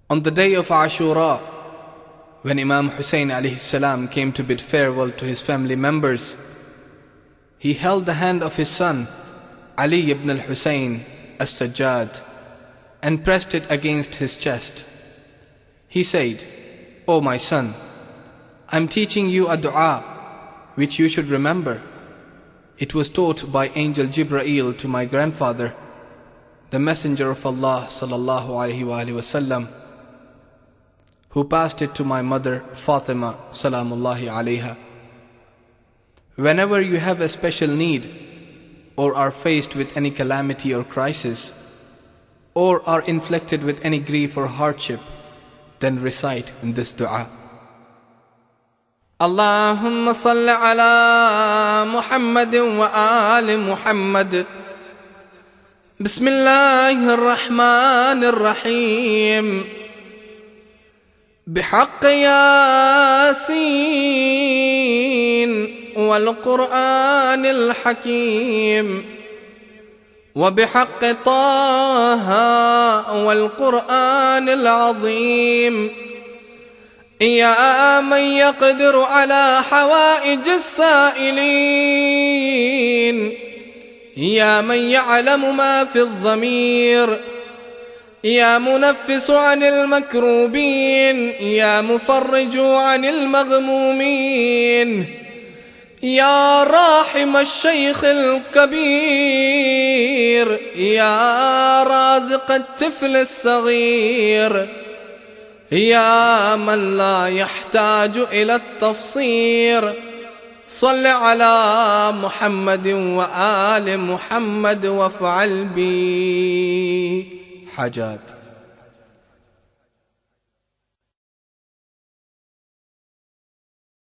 On the day of Ashura, when Imam Hussein alayhi salam came to bid farewell to his family members, he held the hand of his son Ali ibn al-Hussein as-Sajjad and pressed it against his chest. He said, "O my son, I am teaching you a dua which you should remember. It was taught by Angel Jibreel to my grandfather, the Messenger of Allah sallallahu alaihi wasallam, who passed it to my mother Fatima salamullahi alayha. Whenever you have a special need, or are faced with any calamity or crisis, or are inflicted with any grief or hardship, then recite in this dua. Allahumma salli ala Muhammadin wa ali Muhammad. Bismillahir Rahmanir Rahim. بحق ياسين والقرآن الحكيم وبحق طه والقرآن العظيم يا من يقدر على حوائج السائلين يا من يعلم ما في الضمير يا منفس عن المكروبين يا مفرج عن المغمومين يا راحم الشيخ الكبير يا رازق الطفل الصغير يا من لا يحتاج إلى التفسير صل على محمد وآل محمد وافعل بي حاجات.